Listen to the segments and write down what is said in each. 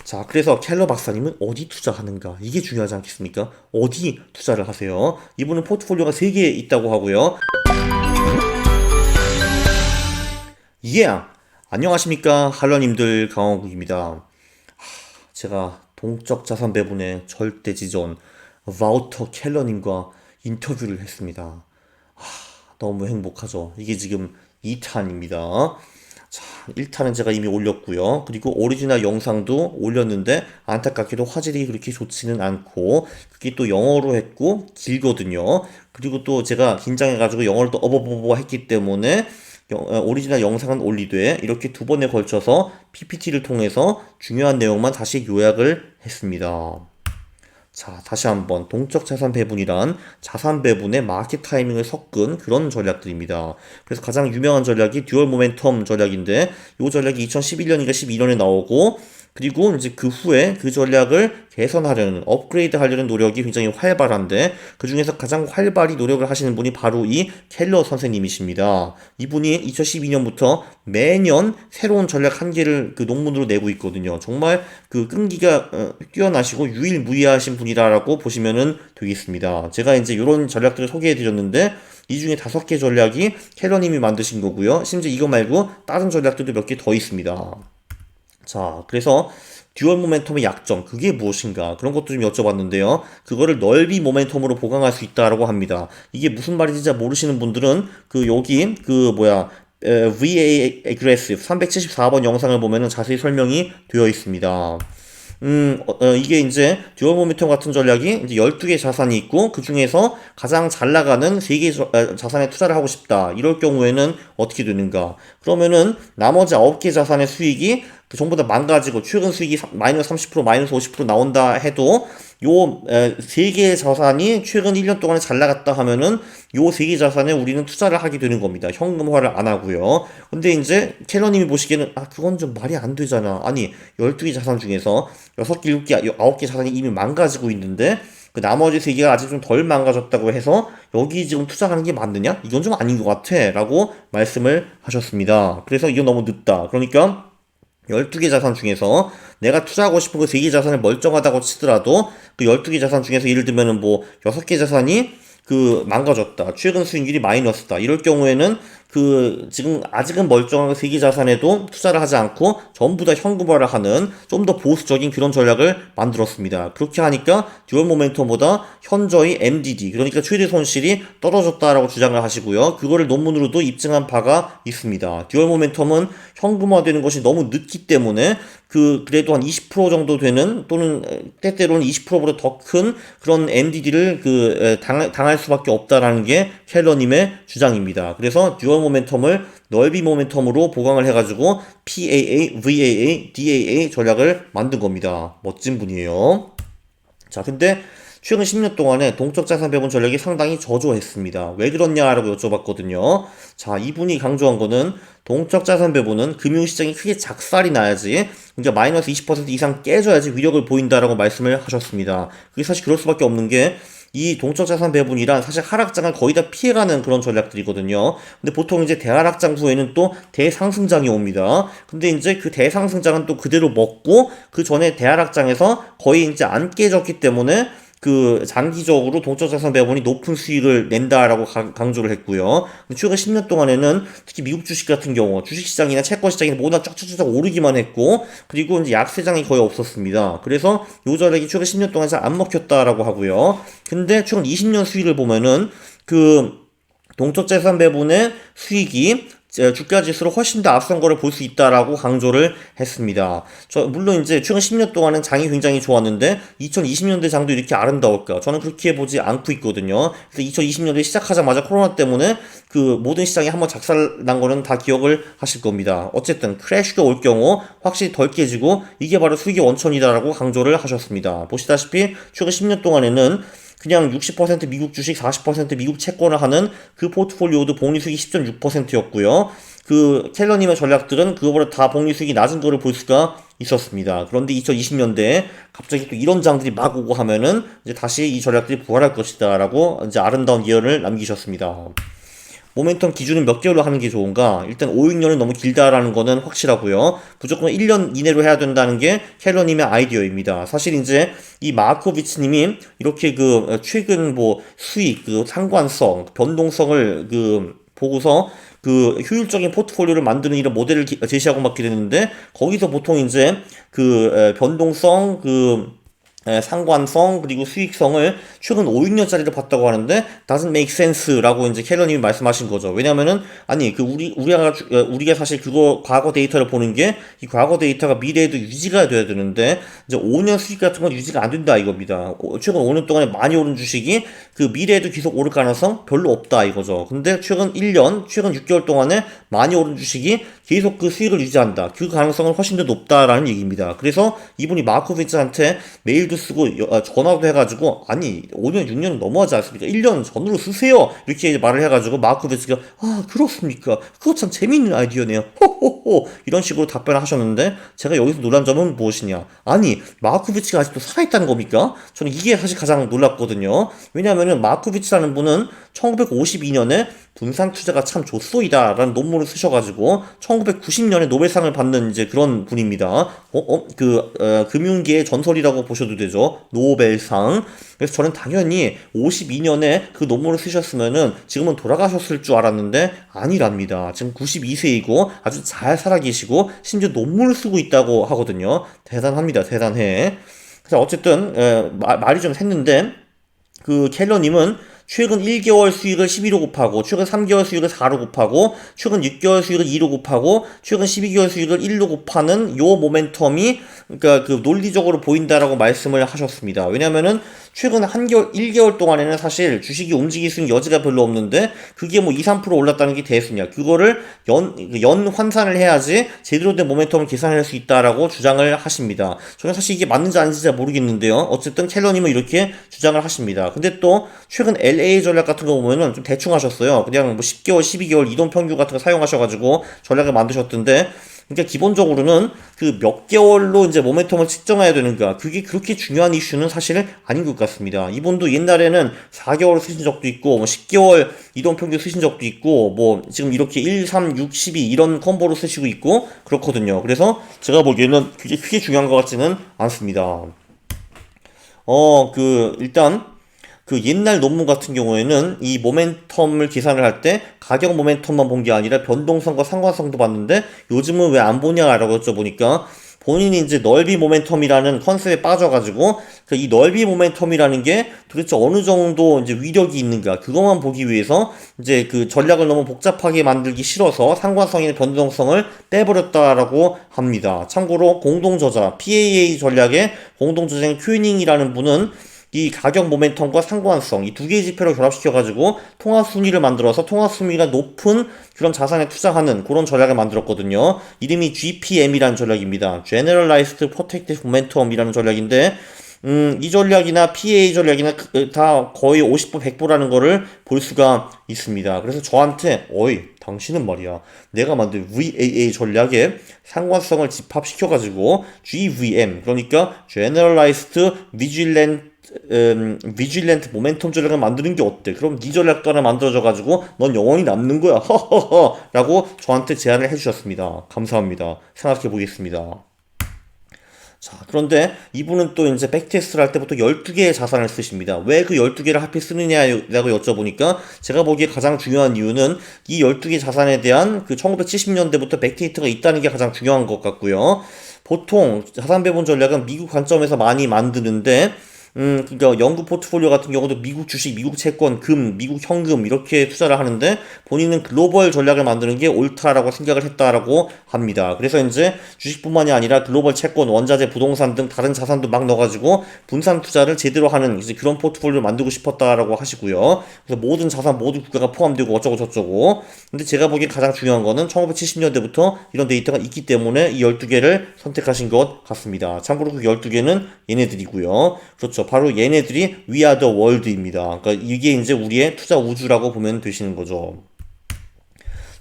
자, 그래서 켈러 박사님은 어디 투자하는가? 이게 중요하지 않겠습니까? 어디 투자를 하세요? 이분은 포트폴리오가 3개 있다고 하고요. 예! 안녕하십니까? 할러님들 강원국입니다. 제가 동적 자산 배분의 절대 지존 와우터 켈러님과 인터뷰를 했습니다. 너무 행복하죠. 이게 지금 2탄입니다. 자, 1탄은 제가 이미 올렸고요. 그리고 오리지널 영상도 올렸는데 안타깝게도 화질이 그렇게 좋지는 않고 그게 또 영어로 했고 길거든요. 그리고 또 제가 긴장해가지고 영어를 또 어버버버 했기 때문에 오리지널 영상은 올리되 이렇게 2번에 걸쳐서 PPT를 통해서 중요한 내용만 다시 요약을 했습니다. 자, 다시 한번 동적 자산 배분이란 자산 배분의 마켓 타이밍을 섞은 그런 전략들입니다. 그래서 가장 유명한 전략이 듀얼 모멘텀 전략인데 이 전략이 2011년인가 12년에 나오고 그리고 이제 그 후에 그 전략을 개선하려는 업그레이드 하려는 노력이 굉장히 활발한데 그 중에서 가장 활발히 노력을 하시는 분이 바로 이 켈러 선생님이십니다. 이분이 2012년부터 매년 새로운 전략 한 개를 그 논문으로 내고 있거든요. 정말 그 끈기가 뛰어나시고 유일무이하신 분이라고 보시면은 되겠습니다. 제가 이제 이런 전략들을 소개해 드렸는데 이 중에 5개 전략이 켈러님이 만드신 거고요. 심지어 이거 말고 다른 전략들도 몇 개 더 있습니다. 자, 그래서 듀얼 모멘텀의 약점, 그게 무엇인가? 그런 것도 좀 여쭤봤는데요. 그거를 넓이 모멘텀으로 보강할 수 있다라고 합니다. 이게 무슨 말인지 잘 모르시는 분들은 여기 VA Aggressive 374번 영상을 보면은 자세히 설명이 되어 있습니다. 이게 이제 듀얼 모멘텀 같은 전략이 이제 12개 자산이 있고 그 중에서 가장 잘 나가는 3개 자산에 투자를 하고 싶다. 이럴 경우에는 어떻게 되는가? 그러면은 나머지 9개 자산의 수익이 전부 다 망가지고 최근 수익이 마이너스 30% 마이너스 50% 나온다 해도 요 3개의 자산이 최근 1년 동안에 잘 나갔다 하면은 요 3개 자산에 우리는 투자를 하게 되는 겁니다. 현금화를 안 하고요. 근데 이제 켈러님이 보시기에는 그건 좀 말이 안 되잖아. 아니 12개 자산 중에서 6개, 7개, 9개 자산이 이미 망가지고 있는데 그 나머지 3개가 아직 좀 덜 망가졌다고 해서 여기 지금 투자하는 게 맞느냐? 이건 좀 아닌 것 같아 라고 말씀을 하셨습니다. 그래서 이건 너무 늦다. 그러니까 12개 자산 중에서 내가 투자하고 싶은 그 3개 자산을 멀쩡하다고 치더라도 그 12개 자산 중에서 예를 들면은 6개 자산이 망가졌다. 최근 수익률이 마이너스다. 이럴 경우에는 지금 아직은 멀쩡한 3개 자산에도 투자를 하지 않고 전부 다 현금화를 하는 좀 더 보수적인 그런 전략을 만들었습니다. 그렇게 하니까 듀얼 모멘텀보다 현저히 MDD, 그러니까 최대 손실이 떨어졌다라고 주장을 하시고요. 그거를 논문으로도 입증한 바가 있습니다. 듀얼 모멘텀은 현금화되는 것이 너무 늦기 때문에 그래도 한 20% 정도 되는 또는 때때로는 20%보다 더 큰 그런 MDD를 당할 수밖에 없다라는 게 켈러님의 주장입니다. 그래서 듀얼 모멘텀을 넓이 모멘텀으로 보강을 해가지고 PAA, VAA, DAA 전략을 만든 겁니다. 멋진 분이에요. 자, 근데 최근 10년 동안에 동적 자산 배분 전략이 상당히 저조했습니다. 왜 그렇냐라고 여쭤봤거든요. 자, 이분이 강조한 거는 동적 자산 배분은 금융시장이 크게 작살이 나야지, 그러니까 마이너스 20% 이상 깨져야지 위력을 보인다라고 말씀을 하셨습니다. 그게 사실 그럴 수밖에 없는 게 이 동적 자산 배분이란 사실 하락장을 거의 다 피해가는 그런 전략들이거든요. 근데 보통 이제 대하락장 후에는 또 대상승장이 옵니다. 근데 이제 그 대상승장은 또 그대로 먹고 그 전에 대하락장에서 거의 이제 안 깨졌기 때문에 장기적으로 동적 자산 배분이 높은 수익을 낸다라고 강조를 했고요. 최근 10년 동안에는 특히 미국 주식 같은 경우 주식시장이나 채권시장이 모두 쫙쫙쫙 오르기만 했고 그리고 이제 약세장이 거의 없었습니다. 그래서 요 전략이 최근 10년 동안 잘 안 먹혔다라고 하고요. 근데 최근 20년 수익을 보면은 동적 자산 배분의 수익이 주가 지수로 훨씬 더 앞선 거를 볼 수 있다라고 강조를 했습니다. 물론 이제 최근 10년 동안은 장이 굉장히 좋았는데 2020년대 장도 이렇게 아름다울까? 저는 그렇게 보지 않고 있거든요. 그래서 2020년대 시작하자마자 코로나 때문에 모든 시장이 한번 작살난 거는 다 기억을 하실 겁니다. 어쨌든 크래쉬가 올 경우 확실히 덜 깨지고 이게 바로 수익의 원천이다라고 강조를 하셨습니다. 보시다시피 최근 10년 동안에는 그냥 60% 미국 주식, 40% 미국 채권을 하는 그 포트폴리오도 복리수익이 10.6%였고요. 켈러님의 전략들은 그거보다 다 복리수익이 낮은 거를 볼 수가 있었습니다. 그런데 2020년대에 갑자기 또 이런 장들이 막 오고 하면은 이제 다시 이 전략들이 부활할 것이다 라고 이제 아름다운 예언을 남기셨습니다. 모멘텀 기준은 몇 개월로 하는 게 좋은가? 일단 5, 6년은 너무 길다라는 거는 확실하고요. 무조건 1년 이내로 해야 된다는 게 켈러님의 아이디어입니다. 사실 이제 이 마코비치님이 이렇게 그 최근 뭐 수익, 그 상관성, 변동성을 그 보고서 그 효율적인 포트폴리오를 만드는 이런 모델을 제시하고 막 그랬는데 거기서 보통 이제 그 변동성, 그 상관성 그리고 수익성을 최근 5, 6년짜리를 봤다고 하는데 doesn't make sense라고 이제 켈러님이 말씀하신 거죠. 왜냐면은 아니 그 우리가 사실 그거 과거 데이터를 보는 게 이 과거 데이터가 미래에도 유지가 돼야 되는데 이제 5년 수익 같은 건 유지가 안 된다 이겁니다. 최근 5년 동안에 많이 오른 주식이 그 미래에도 계속 오를 가능성 별로 없다 이거죠. 근데 최근 1년, 최근 6개월 동안에 많이 오른 주식이 계속 그 수익을 유지한다. 그 가능성은 훨씬 더 높다라는 얘기입니다. 그래서 이분이 마코비치한테 메일도 쓰고 전화도 해가지고 아니 5년 6년은 너무하지 않습니까? 1년 전으로 쓰세요 이렇게 말을 해가지고 마코비치가 아 그렇습니까? 그거 참 재밌는 아이디어네요. 호호호 이런 식으로 답변을 하셨는데 제가 여기서 놀란 점은 무엇이냐? 아니 마코비치가 아직도 살아있다는 겁니까? 저는 이게 사실 가장 놀랍거든요. 왜냐하면은 마코비치라는 분은 1952년에 분산 투자가 참 좋소이다라는 논문을 쓰셔가지고 1990년에 노벨상을 받는 이제 그런 분입니다. 금융계의 전설이라고 보셔도 되죠. 노벨상. 그래서 저는 당연히 52년에 그 논문을 쓰셨으면은 지금은 돌아가셨을 줄 알았는데 아니랍니다. 지금 92세이고 아주 잘 살아계시고 심지어 논문을 쓰고 있다고 하거든요. 대단합니다. 대단해. 그래서 어쨌든 말이 좀 샜는데 그 켈러님은 최근 1개월 수익을 11로 곱하고 최근 3개월 수익을 4로 곱하고 최근 6개월 수익을 2로 곱하고 최근 12개월 수익을 1로 곱하는 요 모멘텀이 그러니까 그 논리적으로 보인다라고 말씀을 하셨습니다. 왜냐면은 최근 1개월 동안에는 사실 주식이 움직일 수 있는 여지가 별로 없는데 그게 뭐 2, 3% 올랐다는 게 대수냐. 그거를 연 환산을 해야지 제대로 된 모멘텀을 계산할 수 있다라고 주장을 하십니다. 저는 사실 이게 맞는지 아닌지 잘 모르겠는데요. 어쨌든 켈러님은 이렇게 주장을 하십니다. 근데 또 최근 LA 전략 같은 거 보면은 좀 대충 하셨어요. 그냥 뭐 10개월, 12개월 이동 평균 같은 거 사용하셔가지고 전략을 만드셨던데 그러니까 기본적으로는 그 몇 개월로 이제 모멘텀을 측정해야 되는가 그게 그렇게 중요한 이슈는 사실 아닌 것 같습니다. 이분도 옛날에는 4개월 쓰신 적도 있고 뭐 10개월 이동평균 쓰신 적도 있고 뭐 지금 이렇게 1, 3, 6, 12 이런 콤보로 쓰시고 있고 그렇거든요. 그래서 제가 보기에는 그게 크게 중요한 것 같지는 않습니다. 일단 그 옛날 논문 같은 경우에는 이 모멘텀을 계산을 할 때 가격 모멘텀만 본 게 아니라 변동성과 상관성도 봤는데 요즘은 왜 안 보냐라고 여쭤보니까 본인이 이제 넓이 모멘텀이라는 컨셉에 빠져가지고 이 넓이 모멘텀이라는 게 도대체 어느 정도 이제 위력이 있는가 그것만 보기 위해서 이제 그 전략을 너무 복잡하게 만들기 싫어서 상관성이나 변동성을 빼버렸다라고 합니다. 참고로 공동저자 PAA 전략의 공동저자인 큐닝이라는 분은 이 가격 모멘텀과 상관성 이 두 개의 지표를 결합시켜가지고 통합순위를 만들어서 통합순위가 높은 그런 자산에 투자하는 그런 전략을 만들었거든요. 이름이 GPM이라는 전략입니다. Generalized Protective Momentum이라는 전략인데 이 전략이나 PA 전략이나 다 거의 50보 100보라는 거를 볼 수가 있습니다. 그래서 저한테 어이 당신은 말이야 내가 만든 VAA 전략에 상관성을 집합시켜가지고 GVM 그러니까 Generalized Vigilant 모멘텀 전략을 만드는 게 어때? 그럼 네 전략도 하나 만들어져가지고 넌 영원히 남는 거야. 허허허 라고 저한테 제안을 해주셨습니다. 감사합니다. 생각해 보겠습니다. 자, 그런데 이분은 또 이제 백테스트를 할 때부터 12개의 자산을 쓰십니다. 왜 그 12개를 하필 쓰느냐라고 여쭤보니까 제가 보기에 가장 중요한 이유는 이 12개 자산에 대한 그 1970년대부터 백데이터가 있다는 게 가장 중요한 것 같고요. 보통 자산 배분 전략은 미국 관점에서 많이 만드는데 그러니까 연구 포트폴리오 같은 경우도 미국 주식, 미국 채권, 금, 미국 현금 이렇게 투자를 하는데 본인은 글로벌 전략을 만드는 게 옳다라고 생각을 했다라고 합니다. 그래서 이제 주식뿐만이 아니라 글로벌 채권, 원자재, 부동산 등 다른 자산도 막 넣어가지고 분산 투자를 제대로 하는 이제 그런 포트폴리오를 만들고 싶었다라고 하시고요. 그래서 모든 자산, 모든 국가가 포함되고 어쩌고 저쩌고. 근데 제가 보기엔 가장 중요한 거는 1970년대부터 이런 데이터가 있기 때문에 이 12개를 선택하신 것 같습니다. 참고로 그 12개는 얘네들이고요. 그렇죠. 바로 얘네들이 We are the world입니다. 그러니까 이게 이제 우리의 투자 우주라고 보면 되시는 거죠.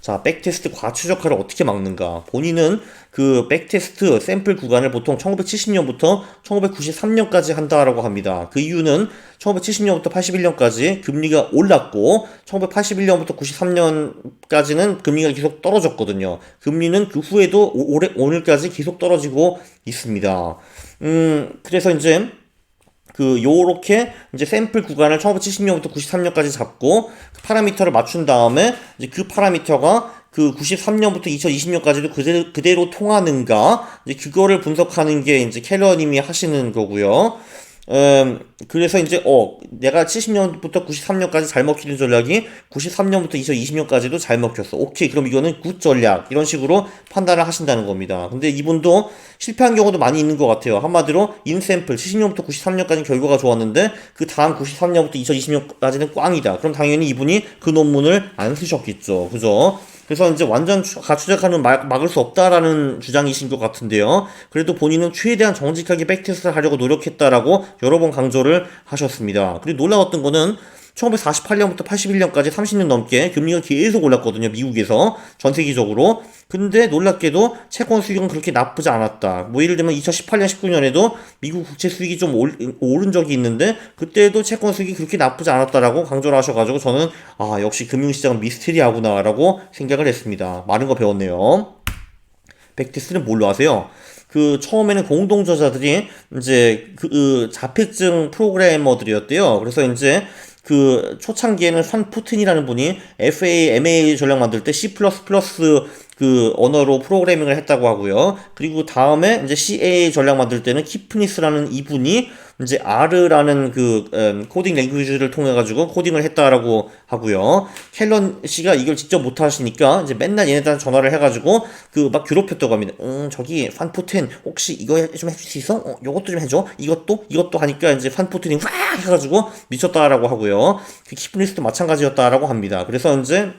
자, 백테스트 과추적화를 어떻게 막는가? 본인은 그 백테스트 샘플 구간을 보통 1970년부터 1993년까지 한다라고 합니다. 그 이유는 1970년부터 81년까지 금리가 올랐고 1981년부터 93년까지는 금리가 계속 떨어졌거든요. 금리는 그 후에도 오늘까지 계속 떨어지고 있습니다. 그래서 이제 요렇게 이제 샘플 구간을 1970년부터 93년까지 잡고 그 파라미터를 맞춘 다음에 이제 그 파라미터가 그 93년부터 2020년까지도 그대로 통하는가 이제 그거를 분석하는 게 이제 켈러님이 하시는 거고요. 그래서 이제 내가 70년부터 93년까지 잘 먹히는 전략이 93년부터 2020년까지도 잘 먹혔어. 오케이, 그럼 이거는 굿 전략 이런 식으로 판단을 하신다는 겁니다. 근데 이분도 실패한 경우도 많이 있는 것 같아요. 한마디로 인샘플 70년부터 93년까지 결과가 좋았는데 그 다음 93년부터 2020년까지는 꽝이다. 그럼 당연히 이분이 그 논문을 안 쓰셨겠죠. 그죠? 그래서 이제 완전 가추적하는 막을 수 없다라는 주장이신 것 같은데요. 그래도 본인은 최대한 정직하게 백테스트를 하려고 노력했다라고 여러 번 강조를 하셨습니다. 그리고 놀라웠던 거는 1948년부터 81년까지 30년 넘게 금리가 계속 올랐거든요. 미국에서 전 세계적으로. 근데 놀랍게도 채권 수익은 그렇게 나쁘지 않았다. 뭐 예를 들면 2018년, 19년에도 미국 국채 수익이 좀 오른 적이 있는데 그때도 채권 수익이 그렇게 나쁘지 않았다라고 강조를 하셔가지고 저는 역시 금융시장은 미스테리하구나라고 생각을 했습니다. 많은 거 배웠네요. 백테스트는 뭘로 하세요? 그 처음에는 공동저자들이 이제 그 자폐증 프로그래머들이었대요. 그래서 이제 그 초창기에는 산 푸틴이라는 분이 FA, MA 전략 만들 때 C++ 그 언어로 프로그래밍을 했다고 하고요. 그리고 다음에 이제 CA 전략 만들 때는 키프니스라는 이분이 이제 R라는 그 코딩 랭귀지를 통해 가지고 코딩을 했다라고 하고요. 켈런 씨가 이걸 직접 못 하시니까 이제 맨날 얘네들한테 전화를 해가지고 그 막 괴롭혔다고 합니다. 저기 판푸틴 혹시 이거 좀 해줄 수 있어? 요것도 좀 해줘. 이것도 하니까 이제 판푸틴이 확 해가지고 미쳤다라고 하고요. 그 키프니스도 마찬가지였다라고 합니다. 그래서 이제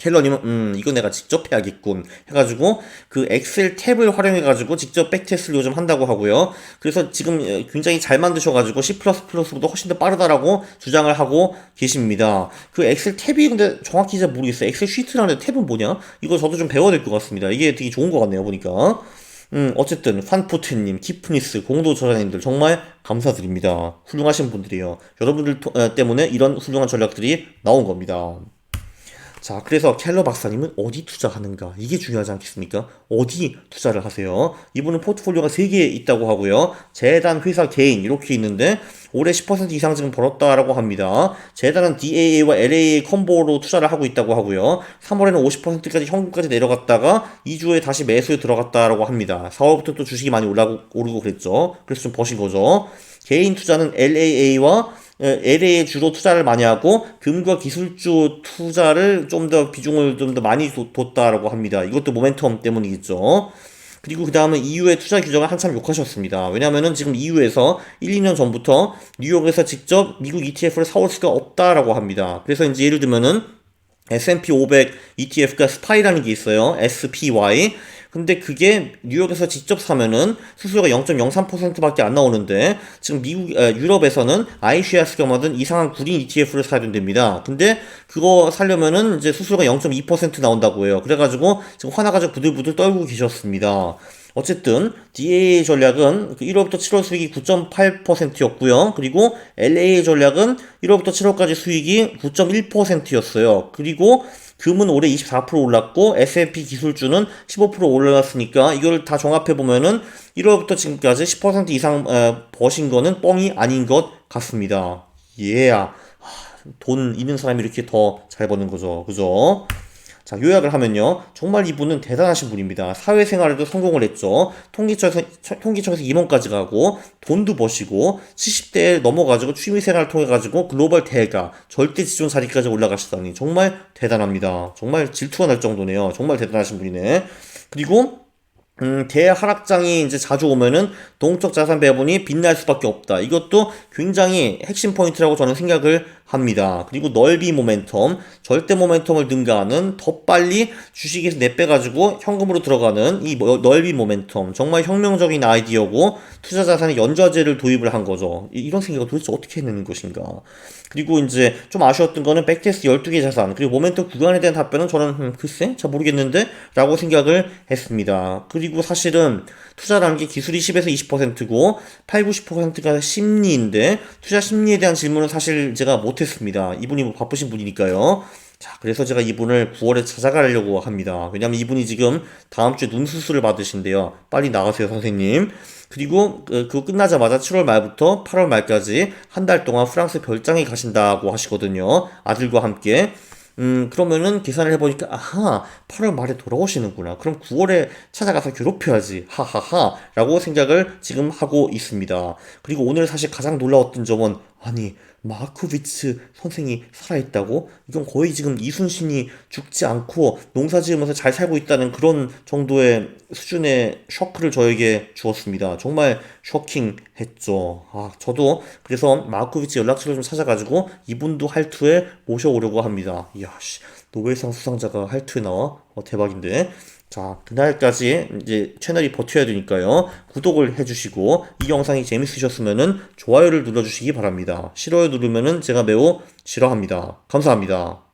켈러님은 이거 내가 직접 해야겠군 해가지고 그 엑셀 탭을 활용해가지고 직접 백테스트를 요즘 한다고 하고요. 그래서 지금 굉장히 잘 만드셔가지고 C++보다 훨씬 더 빠르다라고 주장을 하고 계십니다. 그 엑셀 탭이 근데 정확히 잘 모르겠어요. 엑셀 시트라는 탭은 뭐냐? 이거 저도 좀 배워야 될 것 같습니다. 이게 되게 좋은 것 같네요 보니까. 어쨌든 판포트님, 키프니스, 공도저자님들 정말 감사드립니다. 훌륭하신 분들이에요. 여러분들 때문에 이런 훌륭한 전략들이 나온 겁니다. 자, 그래서 켈러 박사님은 어디 투자하는가? 이게 중요하지 않겠습니까? 어디 투자를 하세요? 이분은 포트폴리오가 3개 있다고 하고요. 재단, 회사, 개인 이렇게 있는데 올해 10% 이상 지금 벌었다라고 합니다. 재단은 DAA와 LAA 콤보로 투자를 하고 있다고 하고요. 3월에는 50%까지 현금까지 내려갔다가 2주에 다시 매수에 들어갔다라고 합니다. 4월부터 또 주식이 많이 오르고 그랬죠. 그래서 좀 버신 거죠. 개인 투자는 LAA와 LA에 주로 투자를 많이 하고 금과 기술주 투자를 좀 더 비중을 좀 더 많이 뒀다라고 합니다. 이것도 모멘텀 때문이겠죠. 그리고 그 다음에 EU의 투자 규정을 한참 욕하셨습니다. 왜냐면은 지금 EU에서 1, 2년 전부터 뉴욕에서 직접 미국 ETF를 사올 수가 없다라고 합니다. 그래서 이제 예를 들면은 S&P 500 ETF가 SPY라는 게 있어요. SPY. 근데 그게 뉴욕에서 직접 사면은 수수료가 0.03%밖에 안 나오는데 지금 유럽에서는 iShares가 만든 이상한 구린 ETF를 사야 된답니다. 근데 그거 사려면은 이제 수수료가 0.2% 나온다고 해요. 그래가지고 지금 화나가지고 부들부들 떨고 계셨습니다. 어쨌든 DAA 전략은 1월부터 7월 수익이 9.8%였고요. 그리고 LAA 전략은 1월부터 7월까지 수익이 9.1%였어요. 그리고 금은 올해 24% 올랐고 S&P 기술주는 15% 올랐으니까 이걸 다 종합해 보면은 1월부터 지금까지 10% 이상 버신 거는 뻥이 아닌 것 같습니다. 돈 있는 사람이 이렇게 더 잘 버는 거죠. 그죠? 자, 요약을 하면요. 정말 이분은 대단하신 분입니다. 사회생활에도 성공을 했죠. 통계청에서 임원까지 가고, 돈도 버시고, 70대에 넘어가지고 취미생활을 통해가지고 글로벌 대가, 절대 지존 자리까지 올라가시다니 정말 대단합니다. 정말 질투가 날 정도네요. 정말 대단하신 분이네. 그리고 대하락장이 이제 자주 오면은 동적 자산 배분이 빛날 수밖에 없다. 이것도 굉장히 핵심 포인트라고 저는 생각을 합니다. 그리고 넓이 모멘텀, 절대 모멘텀을 능가하는 더 빨리 주식에서 내빼가지고 현금으로 들어가는 이 넓이 모멘텀. 정말 혁명적인 아이디어고 투자 자산의 연좌제를 도입을 한 거죠. 이런 생각을 도대체 어떻게 해내는 것인가. 그리고 이제 좀 아쉬웠던 거는 백테스트 12개 자산, 그리고 모멘텀 구간에 대한 답변은 저는 글쎄 잘 모르겠는데 라고 생각을 했습니다. 그리고 사실은 투자라는 게 기술이 10에서 20%고 8, 90%가 심리인데 투자 심리에 대한 질문은 사실 제가 못했습니다. 이분이 뭐 바쁘신 분이니까요. 자, 그래서 제가 이분을 9월에 찾아가려고 합니다. 왜냐면 이분이 지금 다음 주에 눈 수술을 받으신대요. 빨리 나가세요, 선생님. 그리고 그거 끝나자마자 7월 말부터 8월 말까지 한 달 동안 프랑스 별장에 가신다고 하시거든요. 아들과 함께. 그러면은 계산을 해보니까, 아하, 8월 말에 돌아오시는구나. 그럼 9월에 찾아가서 괴롭혀야지. 하하하. 라고 생각을 지금 하고 있습니다. 그리고 오늘 사실 가장 놀라웠던 점은, 아니, 마코비츠 선생이 살아있다고? 이건 거의 지금 이순신이 죽지 않고 농사 지으면서 잘 살고 있다는 그런 정도의 수준의 쇼크를 저에게 주었습니다. 정말 쇼킹했죠. 아, 저도 그래서 마코비츠 연락처를 좀 찾아가지고 이분도 할투에 모셔오려고 합니다. 이야, 씨, 노벨상 수상자가 할투에 나와? 대박인데. 자, 그날까지 이제 채널이 버텨야 되니까요. 구독을 해주시고, 이 영상이 재밌으셨으면은 좋아요를 눌러주시기 바랍니다. 싫어요 누르면은 제가 매우 싫어합니다. 감사합니다.